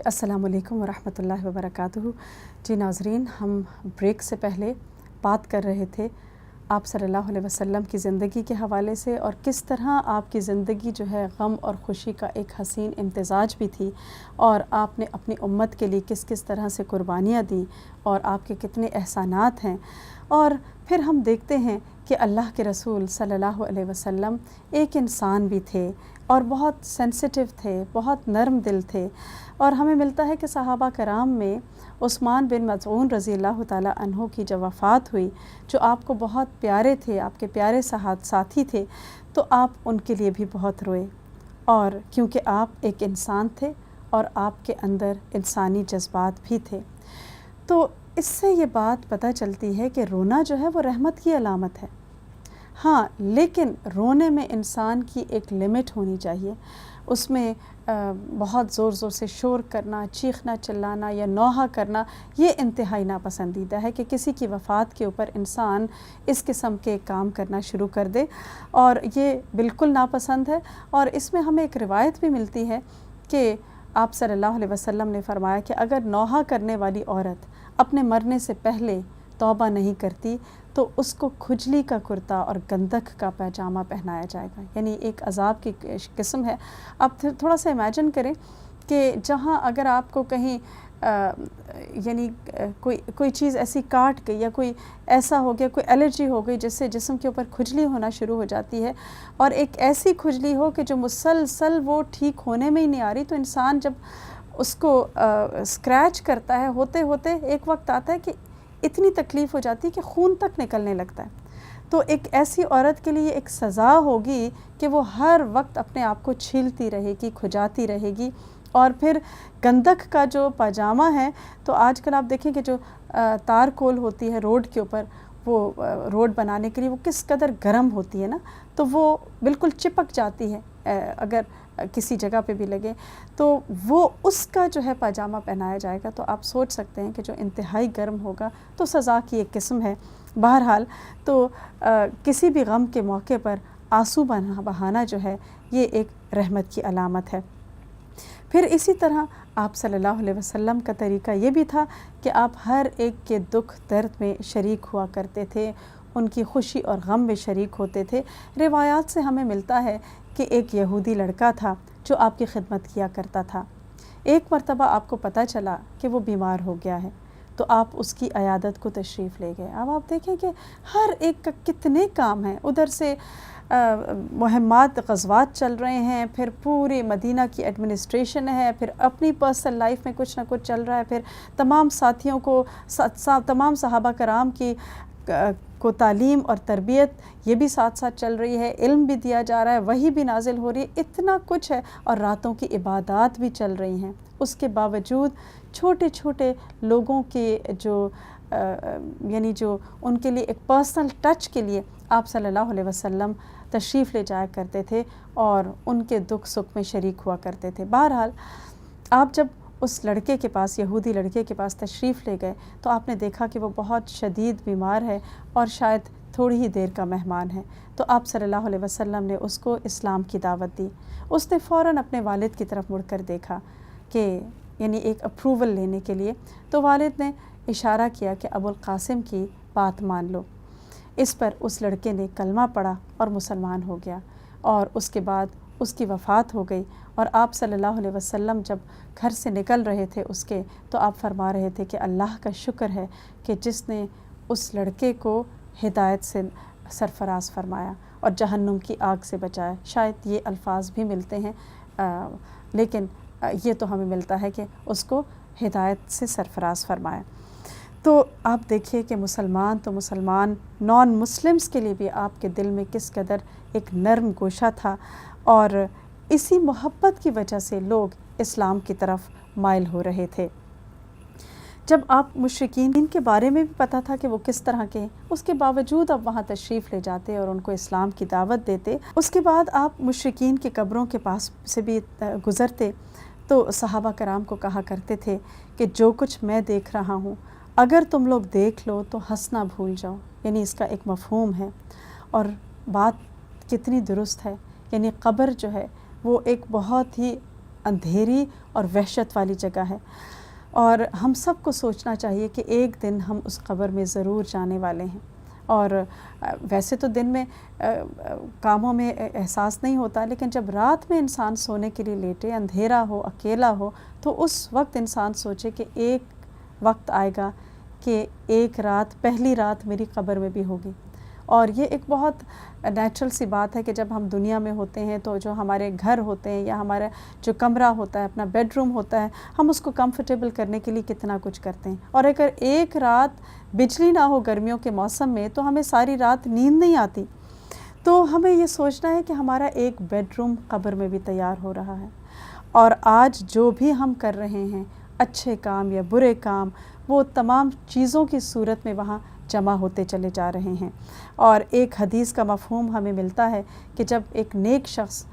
السلام علیکم ورحمۃ اللہ وبرکاتہ۔ جی ناظرین، ہم بریک سے پہلے بات کر رہے تھے آپ صلی اللہ علیہ وسلم کی زندگی کے حوالے سے، اور کس طرح آپ کی زندگی جو ہے غم اور خوشی کا ایک حسین امتزاج بھی تھی، اور آپ نے اپنی امت کے لیے کس کس طرح سے قربانیاں دیں اور آپ کے کتنے احسانات ہیں۔ اور پھر ہم دیکھتے ہیں کہ اللہ کے رسول صلی اللہ علیہ وسلم ایک انسان بھی تھے اور بہت سینسٹیو تھے، بہت نرم دل تھے، اور ہمیں ملتا ہے کہ صحابہ کرام میں عثمان بن مظعون رضی اللہ تعالیٰ عنہ کی جب وفات ہوئی، جو آپ کو بہت پیارے تھے، آپ کے پیارے ساتھی تھے، تو آپ ان کے لیے بھی بہت روئے، اور کیونکہ آپ ایک انسان تھے اور آپ کے اندر انسانی جذبات بھی تھے۔ تو اس سے یہ بات پتہ چلتی ہے کہ رونا جو ہے وہ رحمت کی علامت ہے، ہاں، لیکن رونے میں انسان کی ایک لمٹ ہونی چاہیے۔ اس میں بہت زور زور سے شور کرنا، چیخنا چلانا یا نوحہ کرنا، یہ انتہائی ناپسندیدہ ہے کہ کسی کی وفات کے اوپر انسان اس قسم کے کام کرنا شروع کر دے، اور یہ بالکل ناپسند ہے۔ اور اس میں ہمیں ایک روایت بھی ملتی ہے کہ آپ صلی اللہ علیہ وسلم نے فرمایا کہ اگر نوحہ کرنے والی عورت اپنے مرنے سے پہلے توبہ نہیں کرتی تو اس کو کھجلی کا کرتا اور گندک کا پیجامہ پہنایا جائے گا، یعنی ایک عذاب کی قسم ہے۔ اب تھوڑا سا امیجن کریں کہ جہاں اگر آپ کو کہیں یعنی کوئی چیز ایسی کاٹ گئی یا کوئی ایسا ہو گیا، کوئی الرجی ہو گئی جس سے جسم کے اوپر کھجلی ہونا شروع ہو جاتی ہے، اور ایک ایسی کھجلی ہو کہ جو مسلسل وہ ٹھیک ہونے میں ہی نہیں آ رہی، تو انسان جب اس کو اسکریچ کرتا ہے، ہوتے ہوتے ایک وقت آتا ہے کہ اتنی تکلیف ہو جاتی ہے کہ خون تک نکلنے لگتا ہے۔ تو ایک ایسی عورت کے لیے ایک سزا ہوگی کہ وہ ہر وقت اپنے آپ کو چھیلتی رہے گی، کھجاتی رہے گی، اور پھر گندک کا جو پاجامہ ہے، تو آج کل آپ دیکھیں کہ جو تار کول ہوتی ہے روڈ کے اوپر، وہ روڈ بنانے کے لیے وہ کس قدر گرم ہوتی ہے نا، تو وہ بالکل چپک جاتی ہے اگر کسی جگہ پہ بھی لگے، تو وہ اس کا جو ہے پاجامہ پہنایا جائے گا۔ تو آپ سوچ سکتے ہیں کہ جو انتہائی گرم ہوگا، تو سزا کی ایک قسم ہے۔ بہرحال تو کسی بھی غم کے موقع پر آنسو بہانا جو ہے یہ ایک رحمت کی علامت ہے۔ پھر اسی طرح آپ صلی اللہ علیہ وسلم کا طریقہ یہ بھی تھا کہ آپ ہر ایک کے دکھ درد میں شریک ہوا کرتے تھے، ان کی خوشی اور غم میں شریک ہوتے تھے۔ روایات سے ہمیں ملتا ہے کہ ایک یہودی لڑکا تھا جو آپ کی خدمت کیا کرتا تھا۔ ایک مرتبہ آپ کو پتہ چلا کہ وہ بیمار ہو گیا ہے، تو آپ اس کی عیادت کو تشریف لے گئے۔ اب آپ دیکھیں کہ ہر ایک کا کتنے کام ہیں، ادھر سے مہمات، غزوات چل رہے ہیں، پھر پورے مدینہ کی ایڈمنسٹریشن ہے، پھر اپنی پرسنل لائف میں کچھ نہ کچھ چل رہا ہے، پھر تمام ساتھیوں کو، تمام صحابہ کرام کی کو تعلیم اور تربیت یہ بھی ساتھ ساتھ چل رہی ہے، علم بھی دیا جا رہا ہے، وحی بھی نازل ہو رہی ہے، اتنا کچھ ہے، اور راتوں کی عبادات بھی چل رہی ہیں۔ اس کے باوجود چھوٹے چھوٹے لوگوں کے جو یعنی جو ان کے لیے ایک پرسنل ٹچ کے لیے آپ صلی اللہ علیہ وسلم تشریف لے جایا کرتے تھے اور ان کے دکھ سکھ میں شریک ہوا کرتے تھے۔ بہرحال آپ جب اس لڑکے کے پاس، یہودی لڑکے کے پاس تشریف لے گئے، تو آپ نے دیکھا کہ وہ بہت شدید بیمار ہے اور شاید تھوڑی ہی دیر کا مہمان ہے، تو آپ صلی اللہ علیہ وسلم نے اس کو اسلام کی دعوت دی۔ اس نے فوراً اپنے والد کی طرف مڑ کر دیکھا کہ یعنی ایک اپروول لینے کے لیے، تو والد نے اشارہ کیا کہ ابو القاسم کی بات مان لو۔ اس پر اس لڑکے نے کلمہ پڑھا اور مسلمان ہو گیا، اور اس کے بعد اس کی وفات ہو گئی، اور آپ صلی اللہ علیہ وسلم جب گھر سے نکل رہے تھے اس کے، تو آپ فرما رہے تھے کہ اللہ کا شکر ہے کہ جس نے اس لڑکے کو ہدایت سے سرفراز فرمایا اور جہنم کی آگ سے بچایا۔ شاید یہ الفاظ بھی ملتے ہیں، لیکن یہ تو ہمیں ملتا ہے کہ اس کو ہدایت سے سرفراز فرمایا۔ تو آپ دیکھیے کہ مسلمان تو مسلمان، نان مسلمز کے لیے بھی آپ کے دل میں کس قدر ایک نرم گوشہ تھا، اور اسی محبت کی وجہ سے لوگ اسلام کی طرف مائل ہو رہے تھے۔ جب آپ مشرکین کے بارے میں بھی پتہ تھا کہ وہ کس طرح کے، اس کے باوجود آپ وہاں تشریف لے جاتے اور ان کو اسلام کی دعوت دیتے۔ اس کے بعد آپ مشرکین کی قبروں کے پاس سے بھی گزرتے، تو صحابہ کرام کو کہا کرتے تھے کہ جو کچھ میں دیکھ رہا ہوں اگر تم لوگ دیکھ لو تو ہنسنا بھول جاؤ، یعنی اس کا ایک مفہوم ہے، اور بات کتنی درست ہے۔ یعنی قبر جو ہے وہ ایک بہت ہی اندھیری اور وحشت والی جگہ ہے، اور ہم سب کو سوچنا چاہیے کہ ایک دن ہم اس قبر میں ضرور جانے والے ہیں۔ اور ویسے تو دن میں کاموں میں احساس نہیں ہوتا، لیکن جب رات میں انسان سونے کے لیے لیٹے، اندھیرا ہو، اکیلا ہو، تو اس وقت انسان سوچے کہ ایک وقت آئے گا کہ ایک رات، پہلی رات میری قبر میں بھی ہوگی۔ اور یہ ایک بہت نیچرل سی بات ہے کہ جب ہم دنیا میں ہوتے ہیں تو جو ہمارے گھر ہوتے ہیں یا ہمارا جو کمرہ ہوتا ہے، اپنا بیڈ روم ہوتا ہے، ہم اس کو کمفرٹیبل کرنے کے لیے کتنا کچھ کرتے ہیں، اور اگر ایک رات بجلی نہ ہو گرمیوں کے موسم میں تو ہمیں ساری رات نیند نہیں آتی۔ تو ہمیں یہ سوچنا ہے کہ ہمارا ایک بیڈ روم قبر میں بھی تیار ہو رہا ہے، اور آج جو بھی ہم کر رہے ہیں، اچھے کام یا برے کام، وہ تمام چیزوں کی صورت میں وہاں جمع ہوتے چلے جا رہے ہیں۔ اور ایک حدیث کا مفہوم ہمیں ملتا ہے کہ جب ایک نیک شخص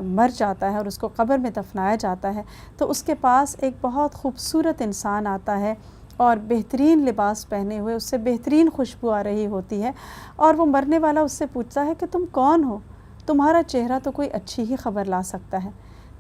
مر جاتا ہے اور اس کو قبر میں دفنایا جاتا ہے تو اس کے پاس ایک بہت خوبصورت انسان آتا ہے اور بہترین لباس پہنے ہوئے، اس سے بہترین خوشبو آ رہی ہوتی ہے، اور وہ مرنے والا اس سے پوچھتا ہے کہ تم کون ہو؟ تمہارا چہرہ تو کوئی اچھی ہی خبر لا سکتا ہے۔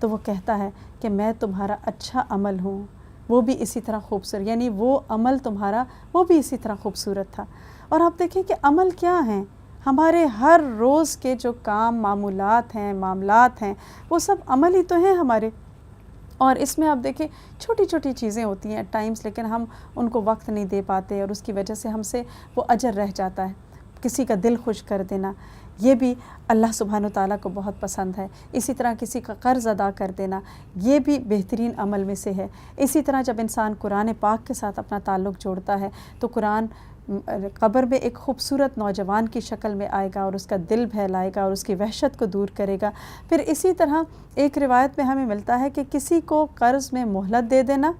تو وہ کہتا ہے کہ میں تمہارا اچھا عمل ہوں، وہ بھی اسی طرح خوبصورت، یعنی وہ عمل تمہارا وہ بھی اسی طرح خوبصورت تھا۔ اور آپ دیکھیں کہ عمل کیا ہیں، ہمارے ہر روز کے جو کام معمولات ہیں، معاملات ہیں، وہ سب عمل ہی تو ہیں ہمارے۔ اور اس میں آپ دیکھیں چھوٹی چھوٹی چیزیں ہوتی ہیں ایٹ ٹائمز، لیکن ہم ان کو وقت نہیں دے پاتے، اور اس کی وجہ سے ہم سے وہ اجر رہ جاتا ہے۔ کسی کا دل خوش کر دینا، یہ بھی اللہ سبحانہ وتعالیٰ کو بہت پسند ہے۔ اسی طرح کسی کا قرض ادا کر دینا، یہ بھی بہترین عمل میں سے ہے۔ اسی طرح جب انسان قرآن پاک کے ساتھ اپنا تعلق جوڑتا ہے تو قرآن قبر میں ایک خوبصورت نوجوان کی شکل میں آئے گا اور اس کا دل بہلائے گا اور اس کی وحشت کو دور کرے گا۔ پھر اسی طرح ایک روایت میں ہمیں ملتا ہے کہ کسی کو قرض میں مہلت دے دینا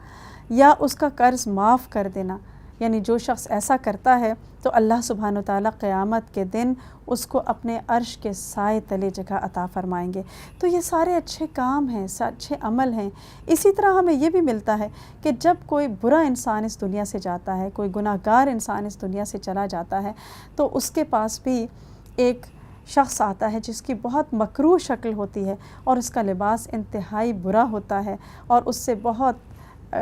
یا اس کا قرض معاف کر دینا، یعنی جو شخص ایسا کرتا ہے تو اللہ سبحانہ وتعالیٰ قیامت کے دن اس کو اپنے عرش کے سائے تلے جگہ عطا فرمائیں گے۔ تو یہ سارے اچھے کام ہیں، اچھے عمل ہیں۔ اسی طرح ہمیں یہ بھی ملتا ہے کہ جب کوئی برا انسان اس دنیا سے جاتا ہے، کوئی گناہ گار انسان اس دنیا سے چلا جاتا ہے، تو اس کے پاس بھی ایک شخص آتا ہے جس کی بہت مکروہ شکل ہوتی ہے، اور اس کا لباس انتہائی برا ہوتا ہے، اور اس سے بہت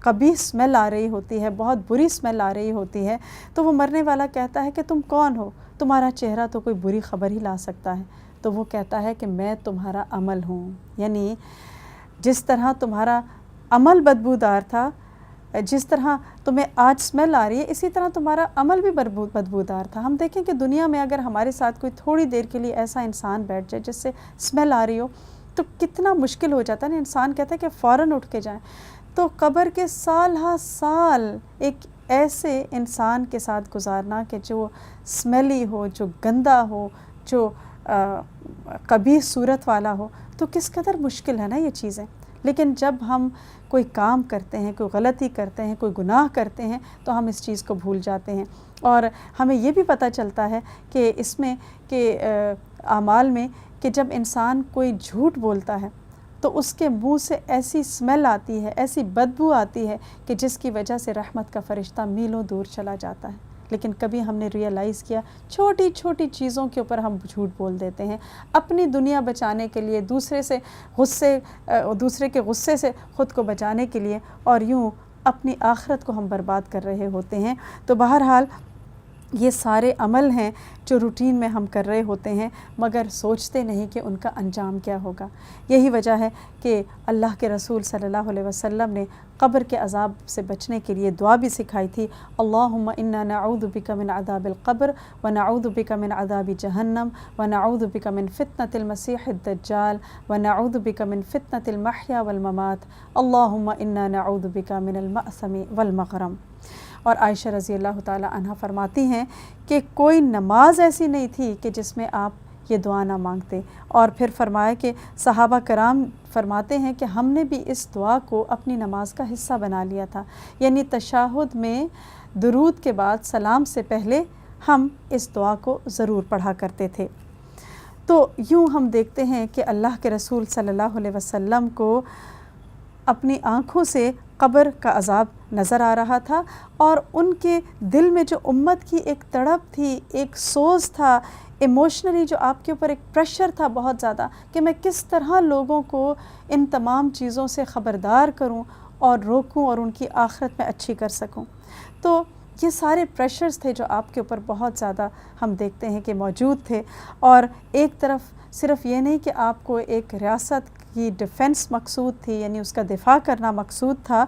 قبیح اسمیل آ رہی ہوتی ہے، بہت بری اسمیل آ رہی ہوتی ہے۔ تو وہ مرنے والا کہتا ہے کہ تم کون ہو؟ تمہارا چہرہ تو کوئی بری خبر ہی لا سکتا ہے۔ تو وہ کہتا ہے کہ میں تمہارا عمل ہوں، یعنی جس طرح تمہارا عمل بدبودار تھا، جس طرح تمہیں آج اسمیل آ رہی ہے، اسی طرح تمہارا عمل بھی بدبودار تھا۔ ہم دیکھیں کہ دنیا میں اگر ہمارے ساتھ کوئی تھوڑی دیر کے لیے ایسا انسان بیٹھ جائے جس سے اسمیل آ رہی ہو تو کتنا مشکل ہو جاتا ہے نا، انسان کہتا ہے کہ فوراً اٹھ کے جائیں۔ تو قبر کے سال ہا سال ایک ایسے انسان کے ساتھ گزارنا کہ جو اسمیلی ہو، جو گندا ہو، جو قبیح صورت والا ہو، تو کس قدر مشکل ہے نا یہ چیزیں۔ لیکن جب ہم کوئی کام کرتے ہیں، کوئی غلطی کرتے ہیں، کوئی گناہ کرتے ہیں، تو ہم اس چیز کو بھول جاتے ہیں۔ اور ہمیں یہ بھی پتہ چلتا ہے کہ اس میں کہ اعمال میں کہ جب انسان کوئی جھوٹ بولتا ہے تو اس کے منہ سے ایسی اسمیل آتی ہے، ایسی بدبو آتی ہے کہ جس کی وجہ سے رحمت کا فرشتہ میلوں دور چلا جاتا ہے۔ لیکن کبھی ہم نے ریئلائز کیا، چھوٹی چھوٹی چیزوں کے اوپر ہم جھوٹ بول دیتے ہیں اپنی دنیا بچانے کے لیے، دوسرے کے غصے سے خود کو بچانے کے لیے، اور یوں اپنی آخرت کو ہم برباد کر رہے ہوتے ہیں۔ تو بہرحال یہ سارے عمل ہیں جو روٹین میں ہم کر رہے ہوتے ہیں، مگر سوچتے نہیں کہ ان کا انجام کیا ہوگا۔ یہی وجہ ہے کہ اللہ کے رسول صلی اللہ علیہ وسلم نے قبر کے عذاب سے بچنے کے لیے دعا بھی سکھائی تھی، اللہم انا نعوذ بک من عذاب القبر ونعوذ بک من عذاب جہنم ونعوذ بک من فتنة المسیح الدجال ونعوذ بک من فتنة المحیا والممات اللہم انا نعوذ بک من المأثم والمغرم۔ اور عائشہ رضی اللہ تعالیٰ عنہ فرماتی ہیں کہ کوئی نماز ایسی نہیں تھی کہ جس میں آپ یہ دعا نہ مانگتے، اور پھر فرمایا کہ صحابہ کرام فرماتے ہیں کہ ہم نے بھی اس دعا کو اپنی نماز کا حصہ بنا لیا تھا، یعنی تشہد میں درود کے بعد سلام سے پہلے ہم اس دعا کو ضرور پڑھا کرتے تھے۔ تو یوں ہم دیکھتے ہیں کہ اللہ کے رسول صلی اللہ علیہ وسلم کو اپنی آنکھوں سے قبر کا عذاب نظر آ رہا تھا، اور ان کے دل میں جو امت کی ایک تڑپ تھی، ایک سوز تھا، ایموشنلی جو آپ کے اوپر ایک پریشر تھا بہت زیادہ کہ میں کس طرح لوگوں کو ان تمام چیزوں سے خبردار کروں اور روکوں اور ان کی آخرت میں اچھی کر سکوں. تو یہ سارے پریشرز تھے جو آپ کے اوپر بہت زیادہ ہم دیکھتے ہیں کہ موجود تھے. اور ایک طرف صرف یہ نہیں کہ آپ کو ایک ریاست کی ڈیفنس مقصود تھی، یعنی اس کا دفاع کرنا مقصود تھا،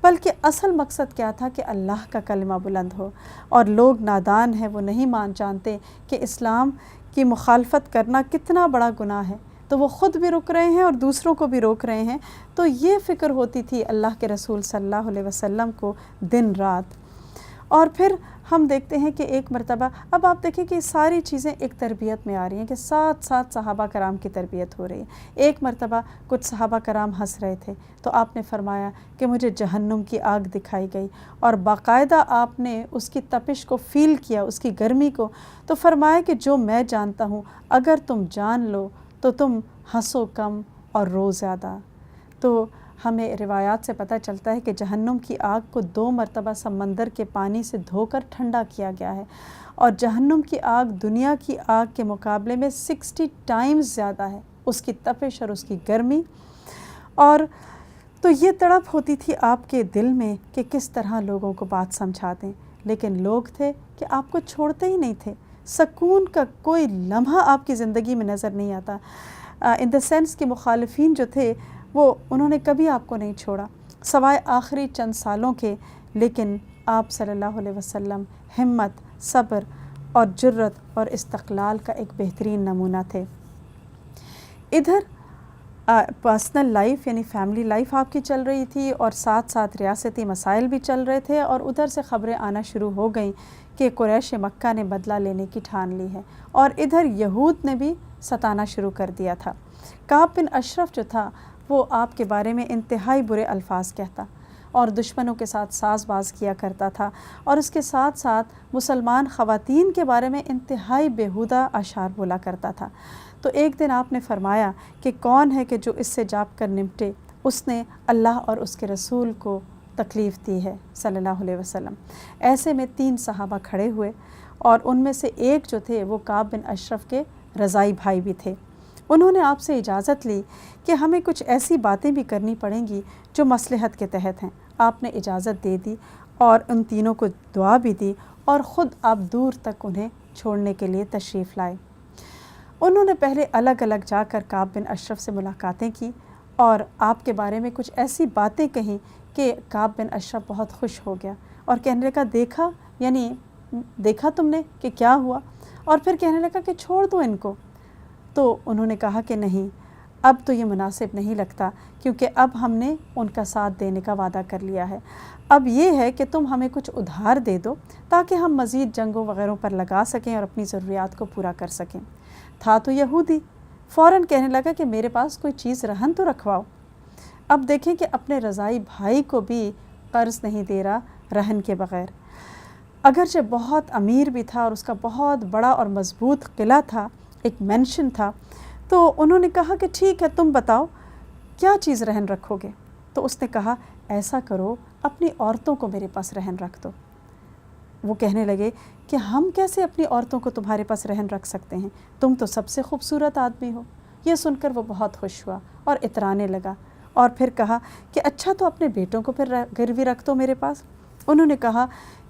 بلکہ اصل مقصد کیا تھا کہ اللہ کا کلمہ بلند ہو. اور لوگ نادان ہیں، وہ نہیں جانتے کہ اسلام کی مخالفت کرنا کتنا بڑا گناہ ہے، تو وہ خود بھی رک رہے ہیں اور دوسروں کو بھی روک رہے ہیں. تو یہ فکر ہوتی تھی اللہ کے رسول صلی اللہ علیہ وسلم کو دن رات. اور پھر ہم دیکھتے ہیں کہ ایک مرتبہ، اب آپ دیکھیں کہ ساری چیزیں ایک تربیت میں آ رہی ہیں کہ ساتھ ساتھ صحابہ کرام کی تربیت ہو رہی ہے. ایک مرتبہ کچھ صحابہ کرام ہنس رہے تھے تو آپ نے فرمایا کہ مجھے جہنم کی آگ دکھائی گئی، اور باقاعدہ آپ نے اس کی تپش کو فیل کیا، اس کی گرمی کو. تو فرمایا کہ جو میں جانتا ہوں اگر تم جان لو تو تم ہنسو کم اور رو زیادہ. تو ہمیں روایات سے پتہ چلتا ہے کہ جہنم کی آگ کو 2 مرتبہ سمندر کے پانی سے دھو کر ٹھنڈا کیا گیا ہے، اور جہنم کی آگ دنیا کی آگ کے مقابلے میں 60 ٹائمز زیادہ ہے، اس کی تپش اور اس کی گرمی. اور تو یہ تڑپ ہوتی تھی آپ کے دل میں کہ کس طرح لوگوں کو بات سمجھا دیں. لیکن لوگ تھے کہ آپ کو چھوڑتے ہی نہیں تھے، سکون کا کوئی لمحہ آپ کی زندگی میں نظر نہیں آتا. ان دا سینس کہ مخالفین جو تھے وہ انہوں نے کبھی آپ کو نہیں چھوڑا سوائے آخری چند سالوں کے. لیکن آپ صلی اللہ علیہ وسلم ہمت، صبر اور جرت اور استقلال کا ایک بہترین نمونہ تھے. ادھر پرسنل لائف یعنی فیملی لائف آپ کی چل رہی تھی، اور ساتھ ساتھ ریاستی مسائل بھی چل رہے تھے، اور ادھر سے خبریں آنا شروع ہو گئیں کہ قریش مکہ نے بدلہ لینے کی ٹھان لی ہے، اور ادھر یہود نے بھی ستانا شروع کر دیا تھا. کعب بن اشرف جو تھا وہ آپ کے بارے میں انتہائی برے الفاظ کہتا اور دشمنوں کے ساتھ ساز باز کیا کرتا تھا، اور اس کے ساتھ ساتھ مسلمان خواتین کے بارے میں انتہائی بیہودہ اشعار بولا کرتا تھا. تو ایک دن آپ نے فرمایا کہ کون ہے کہ جو اس سے جاپ کر نمٹے، اس نے اللہ اور اس کے رسول کو تکلیف دی ہے صلی اللہ علیہ وسلم. ایسے میں 3 صحابہ کھڑے ہوئے، اور ان میں سے ایک جو تھے وہ کعب بن اشرف کے رضائی بھائی بھی تھے. انہوں نے آپ سے اجازت لی کہ ہمیں کچھ ایسی باتیں بھی کرنی پڑیں گی جو مصلحت کے تحت ہیں. آپ نے اجازت دے دی اور ان تینوں کو دعا بھی دی، اور خود آپ دور تک انہیں چھوڑنے کے لیے تشریف لائے. انہوں نے پہلے الگ الگ جا کر کعب بن اشرف سے ملاقاتیں کی اور آپ کے بارے میں کچھ ایسی باتیں کہیں کہ کعب بن اشرف بہت خوش ہو گیا اور کہنے لگا دیکھا، یعنی دیکھا تم نے کہ کیا ہوا، اور پھر کہنے لگا کہ چھوڑ دو ان کو. تو انہوں نے کہا کہ نہیں، اب تو یہ مناسب نہیں لگتا، کیونکہ اب ہم نے ان کا ساتھ دینے کا وعدہ کر لیا ہے. اب یہ ہے کہ تم ہمیں کچھ ادھار دے دو تاکہ ہم مزید جنگوں وغیرہ پر لگا سکیں اور اپنی ضروریات کو پورا کر سکیں. تھا تو یہودی، فوراً کہنے لگا کہ میرے پاس کوئی چیز رہن تو رکھواؤ. اب دیکھیں کہ اپنے رضائی بھائی کو بھی قرض نہیں دے رہا رہن کے بغیر، اگرچہ بہت امیر بھی تھا اور اس کا بہت بڑا اور مضبوط قلعہ تھا، ایک مینشن تھا. تو انہوں نے کہا کہ ٹھیک ہے، تم بتاؤ کیا چیز رہن رکھو گے. تو اس نے کہا ایسا کرو، اپنی عورتوں کو میرے پاس رہن رکھ دو. وہ کہنے لگے کہ ہم کیسے اپنی عورتوں کو تمہارے پاس رہن رکھ سکتے ہیں، تم تو سب سے خوبصورت آدمی ہو. یہ سن کر وہ بہت خوش ہوا اور اترانے لگا، اور پھر کہا کہ اچھا تو اپنے بیٹوں کو پھر گروی رکھ دو میرے پاس. انہوں نے کہا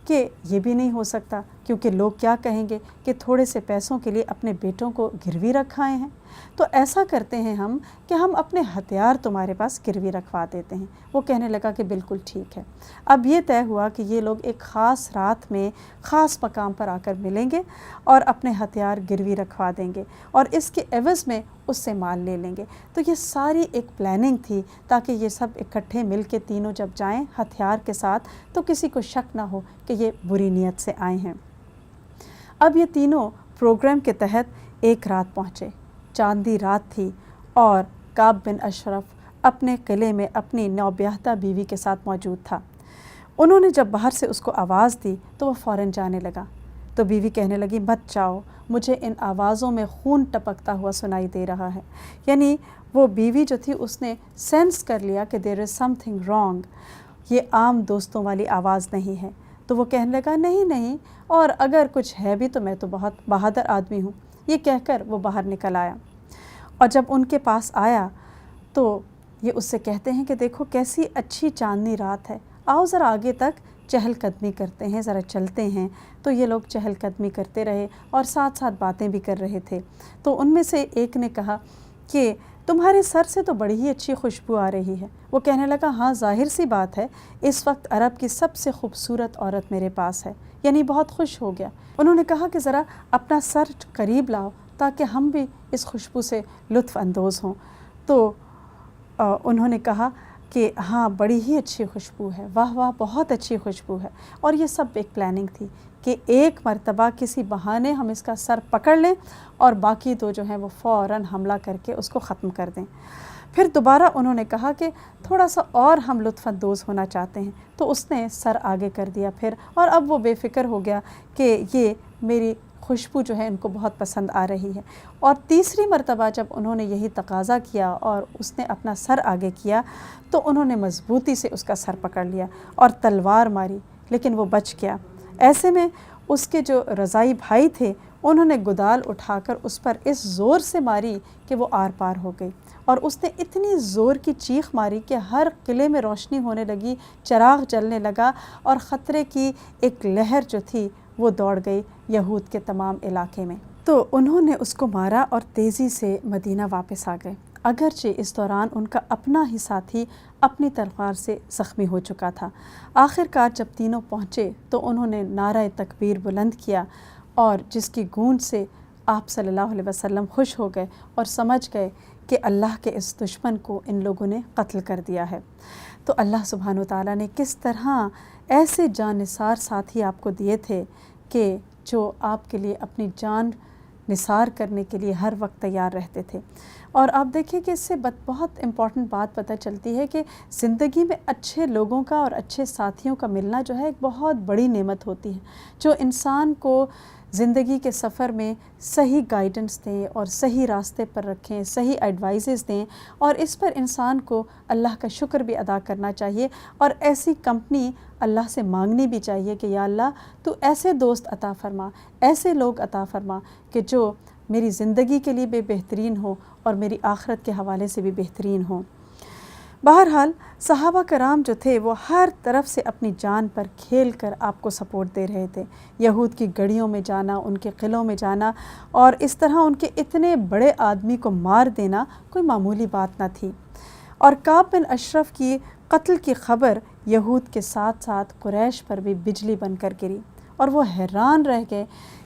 کہ یہ بھی نہیں ہو سکتا، کیونکہ لوگ کیا کہیں گے کہ تھوڑے سے پیسوں کے لیے اپنے بیٹوں کو گروی رکھائے ہیں. تو ایسا کرتے ہیں ہم کہ ہم اپنے ہتھیار تمہارے پاس گروی رکھوا دیتے ہیں. وہ کہنے لگا کہ بالکل ٹھیک ہے. اب یہ طے ہوا کہ یہ لوگ ایک خاص رات میں خاص مقام پر آ کر ملیں گے اور اپنے ہتھیار گروی رکھوا دیں گے، اور اس کے عوض میں اس سے مال لے لیں گے. تو یہ ساری ایک پلاننگ تھی تاکہ یہ سب اکٹھے مل کے تینوں جب جائیں ہتھیار کے ساتھ تو کسی کو شک نہ ہو کہ یہ بری نیت سے آئے ہیں. اب یہ تینوں پروگرام کے تحت ایک رات پہنچے. چاندی رات تھی اور کعب بن اشرف اپنے قلعے میں اپنی نوبیاہتا بیوی کے ساتھ موجود تھا. انہوں نے جب باہر سے اس کو آواز دی تو وہ فوراً جانے لگا. تو بیوی کہنے لگی مت جاؤ، مجھے ان آوازوں میں خون ٹپکتا ہوا سنائی دے رہا ہے. یعنی وہ بیوی جو تھی اس نے سینس کر لیا کہ دیر از سم تھنگ رانگ. یہ عام دوستوں والی آواز نہیں ہے۔ تو وہ کہنے لگا نہیں نہیں، اور اگر کچھ ہے بھی تو میں تو بہت بہادر آدمی ہوں۔ یہ کہہ کر وہ باہر نکل آیا، اور جب ان کے پاس آیا تو یہ اس سے کہتے ہیں کہ دیکھو کیسی اچھی چاندنی رات ہے، آؤ ذرا آگے تک چہل قدمی کرتے ہیں، ذرا چلتے ہیں۔ تو یہ لوگ چہل قدمی کرتے رہے اور ساتھ ساتھ باتیں بھی کر رہے تھے۔ تو ان میں سے ایک نے کہا کہ تمہارے سر سے تو بڑی ہی اچھی خوشبو آ رہی ہے۔ وہ کہنے لگا ہاں ظاہر سی بات ہے، اس وقت عرب کی سب سے خوبصورت عورت میرے پاس ہے، یعنی بہت خوش ہو گیا۔ انہوں نے کہا کہ ذرا اپنا سر قریب لاؤ تاکہ ہم بھی اس خوشبو سے لطف اندوز ہوں۔ تو انہوں نے کہا کہ ہاں بڑی ہی اچھی خوشبو ہے، واہ واہ بہت اچھی خوشبو ہے۔ اور یہ سب ایک پلاننگ تھی کہ ایک مرتبہ کسی بہانے ہم اس کا سر پکڑ لیں اور باقی دو جو ہیں وہ فوراً حملہ کر کے اس کو ختم کر دیں۔ پھر دوبارہ انہوں نے کہا کہ تھوڑا سا اور ہم لطف اندوز ہونا چاہتے ہیں، تو اس نے سر آگے کر دیا پھر، اور اب وہ بے فکر ہو گیا کہ یہ میری خوشبو جو ہے ان کو بہت پسند آ رہی ہے۔ اور تیسری مرتبہ جب انہوں نے یہی تقاضا کیا اور اس نے اپنا سر آگے کیا تو انہوں نے مضبوطی سے اس کا سر پکڑ لیا اور تلوار ماری، لیکن وہ بچ گیا۔ ایسے میں اس کے جو رضائی بھائی تھے انہوں نے گدال اٹھا کر اس پر اس زور سے ماری کہ وہ آر پار ہو گئی، اور اس نے اتنی زور کی چیخ ماری کہ ہر قلعے میں روشنی ہونے لگی، چراغ جلنے لگا، اور خطرے کی ایک لہر جو تھی وہ دوڑ گئی یہود کے تمام علاقے میں۔ تو انہوں نے اس کو مارا اور تیزی سے مدینہ واپس آ گئے، اگرچہ اس دوران ان کا اپنا ہی ساتھی اپنی تلوار سے زخمی ہو چکا تھا۔ آخر کار جب تینوں پہنچے تو انہوں نے نعرہ تکبیر بلند کیا، اور جس کی گونج سے آپ صلی اللہ علیہ وسلم خوش ہو گئے اور سمجھ گئے کہ اللہ کے اس دشمن کو ان لوگوں نے قتل کر دیا ہے۔ تو اللہ سبحانہ وتعالیٰ نے کس طرح ایسے جان نثار ساتھی آپ کو دیے تھے کہ جو آپ کے لیے اپنی جان نثار کرنے کے لیے ہر وقت تیار رہتے تھے۔ اور آپ دیکھیں کہ اس سے بہت امپورٹنٹ بات پتہ چلتی ہے کہ زندگی میں اچھے لوگوں کا اور اچھے ساتھیوں کا ملنا جو ہے ایک بہت بڑی نعمت ہوتی ہے، جو انسان کو زندگی کے سفر میں صحیح گائیڈنس دیں اور صحیح راستے پر رکھیں، صحیح ایڈوائزز دیں، اور اس پر انسان کو اللہ کا شکر بھی ادا کرنا چاہیے، اور ایسی کمپنی اللہ سے مانگنی بھی چاہیے کہ یا اللہ تو ایسے دوست عطا فرما، ایسے لوگ عطا فرما کہ جو میری زندگی کے لیے بھی بہترین ہوں اور میری آخرت کے حوالے سے بھی بہترین ہوں۔ بہرحال صحابہ کرام جو تھے وہ ہر طرف سے اپنی جان پر کھیل کر آپ کو سپورٹ دے رہے تھے۔ یہود کی گڑیوں میں جانا، ان کے قلعوں میں جانا، اور اس طرح ان کے اتنے بڑے آدمی کو مار دینا کوئی معمولی بات نہ تھی۔ اور کعب بن اشرف کی قتل کی خبر یہود کے ساتھ ساتھ قریش پر بھی بجلی بن کر گری، اور وہ حیران رہ گئے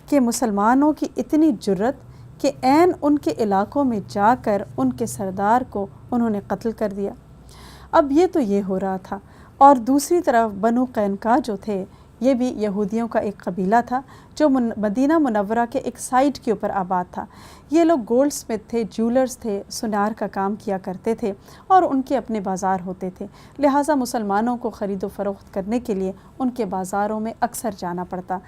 کہ مسلمانوں کی اتنی جرت کہ عین ان کے علاقوں میں جا کر ان کے سردار کو انہوں نے قتل کر دیا۔ اب یہ تو یہ ہو رہا تھا، اور دوسری طرف بنو قینقاع جو تھے یہ بھی یہودیوں کا ایک قبیلہ تھا جو مدینہ منورہ کے ایک سائٹ کے اوپر آباد تھا۔ یہ لوگ گولڈ سمتھ تھے، جولرز تھے، سونار کا کام کیا کرتے تھے، اور ان کے اپنے بازار ہوتے تھے، لہٰذا مسلمانوں کو خرید و فروخت کرنے کے لیے ان کے بازاروں میں اکثر جانا پڑتا۔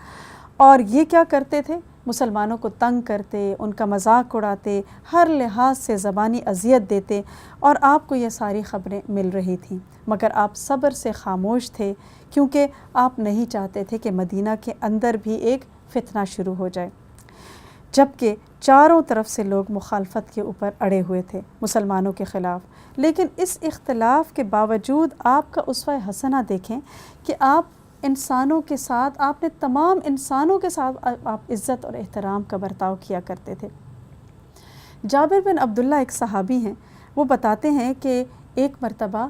اور یہ کیا کرتے تھے؟ مسلمانوں کو تنگ کرتے، ان کا مذاق اڑاتے، ہر لحاظ سے زبانی اذیت دیتے، اور آپ کو یہ ساری خبریں مل رہی تھیں، مگر آپ صبر سے خاموش تھے کیونکہ آپ نہیں چاہتے تھے کہ مدینہ کے اندر بھی ایک فتنہ شروع ہو جائے، جبکہ چاروں طرف سے لوگ مخالفت کے اوپر اڑے ہوئے تھے مسلمانوں کے خلاف۔ لیکن اس اختلاف کے باوجود آپ کا اسوہ حسنہ دیکھیں کہ آپ انسانوں کے ساتھ، آپ نے تمام انسانوں کے ساتھ آپ عزت اور احترام کا برتاؤ کیا کرتے تھے۔ جابر بن عبداللہ ایک صحابی ہیں، وہ بتاتے ہیں کہ ایک مرتبہ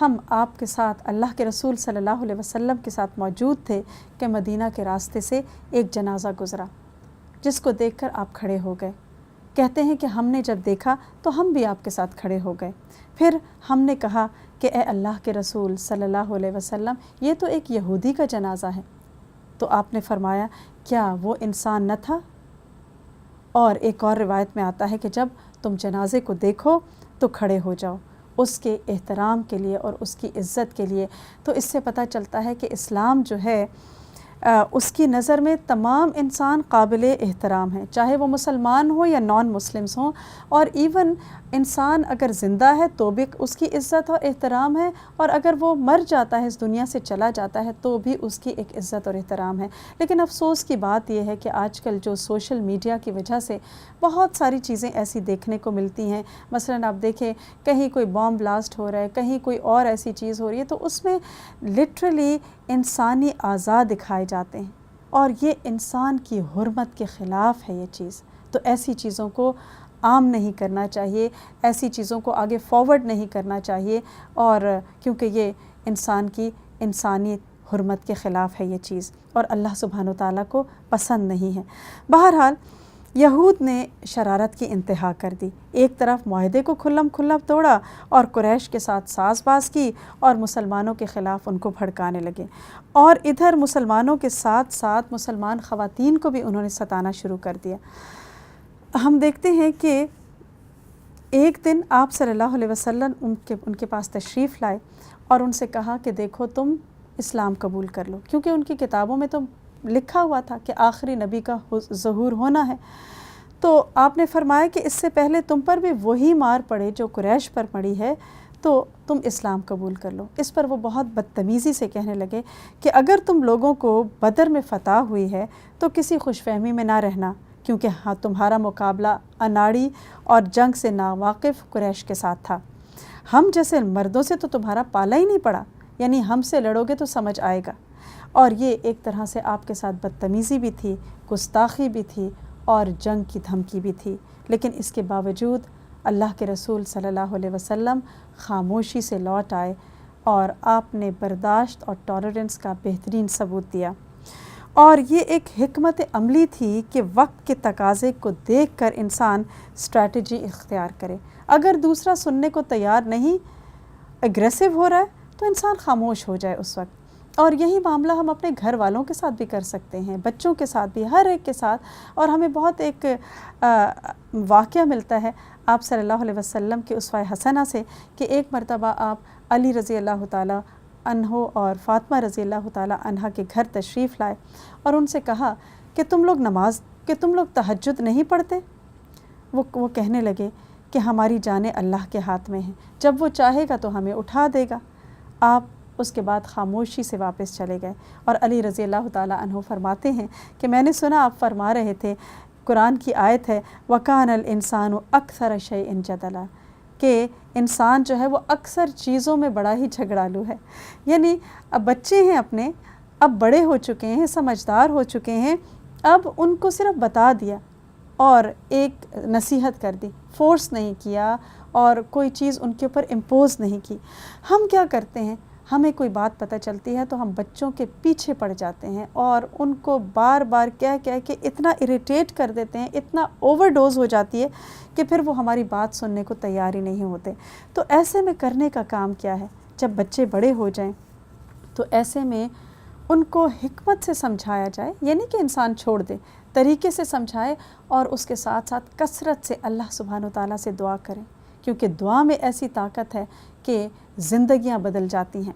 ہم آپ کے ساتھ، اللہ کے رسول صلی اللہ علیہ وسلم کے ساتھ موجود تھے کہ مدینہ کے راستے سے ایک جنازہ گزرا، جس کو دیکھ کر آپ کھڑے ہو گئے۔ کہتے ہیں کہ ہم نے جب دیکھا تو ہم بھی آپ کے ساتھ کھڑے ہو گئے۔ پھر ہم نے کہا کہ اے اللہ کے رسول صلی اللہ علیہ وسلم، یہ تو ایک یہودی کا جنازہ ہے۔ تو آپ نے فرمایا کیا وہ انسان نہ تھا؟ اور ایک اور روایت میں آتا ہے کہ جب تم جنازے کو دیکھو تو کھڑے ہو جاؤ اس کے احترام کے لیے اور اس کی عزت کے لیے۔ تو اس سے پتہ چلتا ہے کہ اسلام جو ہے اس کی نظر میں تمام انسان قابل احترام ہیں، چاہے وہ مسلمان ہوں یا نان مسلمز ہوں، اور ایون انسان اگر زندہ ہے تو بھی اس کی عزت اور احترام ہے، اور اگر وہ مر جاتا ہے، اس دنیا سے چلا جاتا ہے، تو بھی اس کی ایک عزت اور احترام ہے۔ لیکن افسوس کی بات یہ ہے کہ آج کل جو سوشل میڈیا کی وجہ سے بہت ساری چیزیں ایسی دیکھنے کو ملتی ہیں، مثلاً آپ دیکھیں کہیں کوئی بام بلاسٹ ہو رہا ہے، کہیں کوئی اور ایسی چیز ہو رہی ہے، تو اس میں لٹرلی انسانی اعضاء دکھائے جاتے ہیں، اور یہ انسان کی حرمت کے خلاف ہے یہ چیز۔ تو ایسی چیزوں کو عام نہیں کرنا چاہیے، ایسی چیزوں کو آگے فارورڈ نہیں کرنا چاہیے، اور کیونکہ یہ انسان کی انسانی حرمت کے خلاف ہے یہ چیز، اور اللہ سبحانہ وتعالیٰ کو پسند نہیں ہے۔ بہرحال یہود نے شرارت کی انتہا کر دی، ایک طرف معاہدے کو کھلم کھلا توڑا اور قریش کے ساتھ ساز باز کی اور مسلمانوں کے خلاف ان کو بھڑکانے لگے، اور ادھر مسلمانوں کے ساتھ ساتھ مسلمان خواتین کو بھی انہوں نے ستانا شروع کر دیا۔ ہم دیکھتے ہیں کہ ایک دن آپ صلی اللہ علیہ وسلم ان کے پاس تشریف لائے اور ان سے کہا کہ دیکھو تم اسلام قبول کر لو، کیونکہ ان کی کتابوں میں تو لکھا ہوا تھا کہ آخری نبی کا ظہور ہونا ہے۔ تو آپ نے فرمایا کہ اس سے پہلے تم پر بھی وہی مار پڑے جو قریش پر پڑی ہے، تو تم اسلام قبول کر لو۔ اس پر وہ بہت بدتمیزی سے کہنے لگے کہ اگر تم لوگوں کو بدر میں فتح ہوئی ہے تو کسی خوش فہمی میں نہ رہنا، کیونکہ تمہارا مقابلہ اناڑی اور جنگ سے ناواقف قریش کے ساتھ تھا۔ ہم جیسے مردوں سے تو تمہارا پالا ہی نہیں پڑا، یعنی ہم سے لڑو گے تو سمجھ آئے گا۔ اور یہ ایک طرح سے آپ کے ساتھ بدتمیزی بھی تھی، گستاخی بھی تھی، اور جنگ کی دھمکی بھی تھی، لیکن اس کے باوجود اللہ کے رسول صلی اللہ علیہ وسلم خاموشی سے لوٹ آئے، اور آپ نے برداشت اور ٹالرنس کا بہترین ثبوت دیا۔ اور یہ ایک حکمت عملی تھی کہ وقت کے تقاضے کو دیکھ کر انسان اسٹریٹجی اختیار کرے۔ اگر دوسرا سننے کو تیار نہیں، اگریسو ہو رہا ہے، تو انسان خاموش ہو جائے اس وقت۔ اور یہی معاملہ ہم اپنے گھر والوں کے ساتھ بھی کر سکتے ہیں، بچوں کے ساتھ بھی، ہر ایک کے ساتھ۔ اور ہمیں بہت ایک واقعہ ملتا ہے آپ صلی اللہ علیہ وسلم کے اسوہ حسنہ سے، کہ ایک مرتبہ آپ علی رضی اللہ تعالیٰ عنہ اور فاطمہ رضی اللہ تعالیٰ عنہ کے گھر تشریف لائے اور ان سے کہا کہ تم لوگ تہجد نہیں پڑھتے؟ وہ کہنے لگے کہ ہماری جانیں اللہ کے ہاتھ میں ہیں، جب وہ چاہے گا تو ہمیں اٹھا دے گا۔ آپ اس کے بعد خاموشی سے واپس چلے گئے، اور علی رضی اللہ تعالیٰ عنہ فرماتے ہیں کہ میں نے سنا آپ فرما رہے تھے، قرآن کی آیت ہے وَكَانَ الْإِنسَانُ أَكْثَرَ شَيْءٍ جَدَلًا، کہ انسان جو ہے وہ اکثر چیزوں میں بڑا ہی جھگڑالو ہے۔ یعنی اب بچے ہیں اپنے، اب بڑے ہو چکے ہیں، سمجھدار ہو چکے ہیں، اب ان کو صرف بتا دیا اور ایک نصیحت کر دی، فورس نہیں کیا اور کوئی چیز ان کے اوپر امپوز نہیں کی۔ ہم کیا کرتے ہیں، ہمیں کوئی بات پتہ چلتی ہے تو ہم بچوں کے پیچھے پڑ جاتے ہیں اور ان کو بار بار کہہ کے اتنا اریٹیٹ کر دیتے ہیں، اتنا اوور ڈوز ہو جاتی ہے کہ پھر وہ ہماری بات سننے کو تیار ہی نہیں ہوتے۔ تو ایسے میں کرنے کا کام کیا ہے، جب بچے بڑے ہو جائیں تو ایسے میں ان کو حکمت سے سمجھایا جائے، یعنی کہ انسان چھوڑ دے، طریقے سے سمجھائے، اور اس کے ساتھ ساتھ کثرت سے اللہ سبحانہ وتعالیٰ سے دعا کریں، کیونکہ دعا میں ایسی طاقت ہے کہ زندگیاں بدل جاتی ہیں۔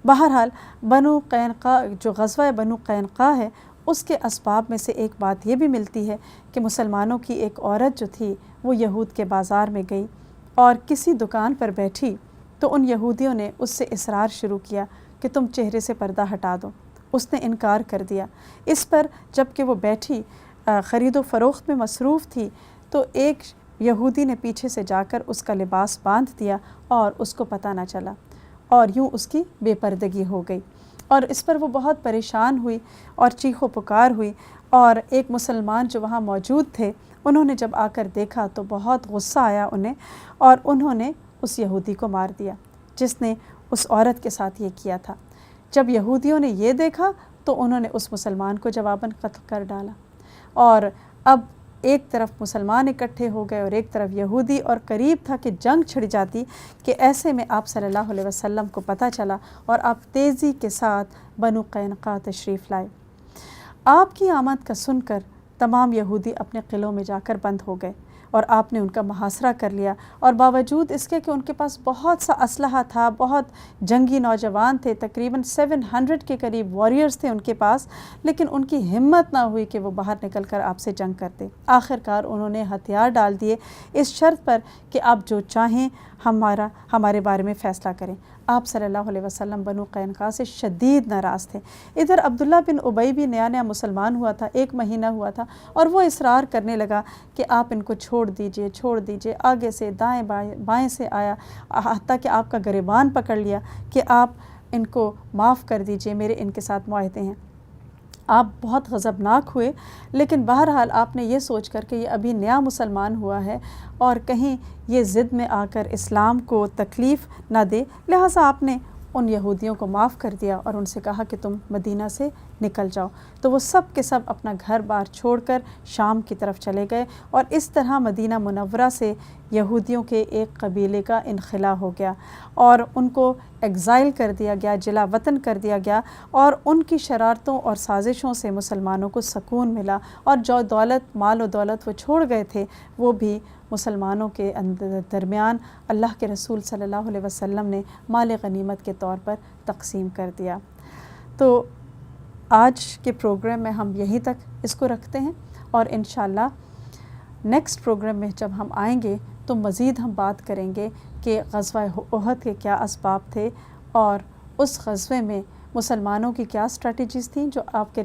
بہرحال بنو قینقاع، جو غزوہ بنو قینقاع ہے، اس کے اسباب میں سے ایک بات یہ بھی ملتی ہے کہ مسلمانوں کی ایک عورت جو تھی وہ یہود کے بازار میں گئی اور کسی دکان پر بیٹھی، تو ان یہودیوں نے اس سے اصرار شروع کیا کہ تم چہرے سے پردہ ہٹا دو۔ اس نے انکار کر دیا۔ اس پر جب کہ وہ بیٹھی خرید و فروخت میں مصروف تھی، تو ایک یہودی نے پیچھے سے جا کر اس کا لباس باندھ دیا اور اس کو پتہ نہ چلا، اور یوں اس کی بے پردگی ہو گئی۔ اور اس پر وہ بہت پریشان ہوئی اور چیخ و پکار ہوئی، اور ایک مسلمان جو وہاں موجود تھے، انہوں نے جب آ کر دیکھا تو بہت غصہ آیا انہیں، اور انہوں نے اس یہودی کو مار دیا جس نے اس عورت کے ساتھ یہ کیا تھا۔ جب یہودیوں نے یہ دیکھا تو انہوں نے اس مسلمان کو جواباً قتل کر ڈالا، اور اب ایک طرف مسلمان اکٹھے ہو گئے اور ایک طرف یہودی، اور قریب تھا کہ جنگ چھڑ جاتی، کہ ایسے میں آپ صلی اللہ علیہ وسلم کو پتہ چلا اور آپ تیزی کے ساتھ بنو قینقاع تشریف لائے۔ آپ کی آمد کا سن کر تمام یہودی اپنے قلعوں میں جا کر بند ہو گئے اور آپ نے ان کا محاصرہ کر لیا، اور باوجود اس کے کہ ان کے پاس بہت سا اسلحہ تھا، بہت جنگی نوجوان تھے، تقریباً 700 کے قریب واریئرز تھے ان کے پاس، لیکن ان کی ہمت نہ ہوئی کہ وہ باہر نکل کر آپ سے جنگ کرتے۔ آخر کار انہوں نے ہتھیار ڈال دیے اس شرط پر کہ آپ جو چاہیں ہمارے بارے میں فیصلہ کریں۔ آپ صلی اللہ علیہ وسلم بنو قینقاع سے شدید ناراض تھے۔ ادھر عبداللہ بن ابی بھی نیا مسلمان ہوا تھا، 1 مہینہ ہوا تھا، اور وہ اصرار کرنے لگا کہ آپ ان کو چھوڑ دیجئے، آگے سے دائیں بائیں سے آیا، حتیٰ کہ آپ کا گریبان پکڑ لیا کہ آپ ان کو معاف کر دیجئے، میرے ان کے ساتھ معاہدے ہیں۔ آپ بہت غضبناک ہوئے، لیکن بہرحال آپ نے یہ سوچ کر کہ یہ ابھی نیا مسلمان ہوا ہے اور کہیں یہ ضد میں آ کر اسلام کو تکلیف نہ دے، لہٰذا آپ نے ان یہودیوں کو معاف کر دیا اور ان سے کہا کہ تم مدینہ سے نکل جاؤ۔ تو وہ سب کے سب اپنا گھر بار چھوڑ کر شام کی طرف چلے گئے، اور اس طرح مدینہ منورہ سے یہودیوں کے ایک قبیلے کا انخلا ہو گیا اور ان کو ایگزائل کر دیا گیا، جلا وطن کر دیا گیا، اور ان کی شرارتوں اور سازشوں سے مسلمانوں کو سکون ملا، اور جو دولت، مال و دولت وہ چھوڑ گئے تھے وہ بھی مسلمانوں کے درمیان اللہ کے رسول صلی اللہ علیہ وسلم نے مال غنیمت کے طور پر تقسیم کر دیا۔ تو آج کے پروگرام میں ہم یہیں تک اس کو رکھتے ہیں، اور انشاءاللہ نیکسٹ پروگرام میں جب ہم آئیں گے تو مزید ہم بات کریں گے کہ غزوہ احد کے کیا اسباب تھے، اور اس غزوے میں مسلمانوں کی کیا اسٹریٹجیز تھیں جو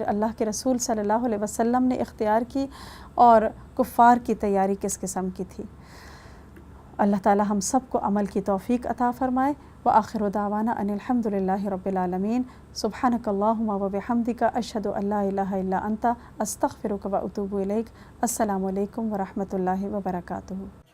اللہ کے رسول صلی اللہ علیہ وسلم نے اختیار کی، اور کفار کی تیاری کس قسم کی تھی۔ اللہ تعالی ہم سب کو عمل کی توفیق عطا فرمائے۔ وآخر دعوانا ان الحمد للہ رب العالمین۔ سبحانک اللہم وبحمدک، اشہد ان لا الہ الا انت، استغفرک واتوب الیک۔ السلام علیکم ورحمۃ اللہ وبرکاتہ۔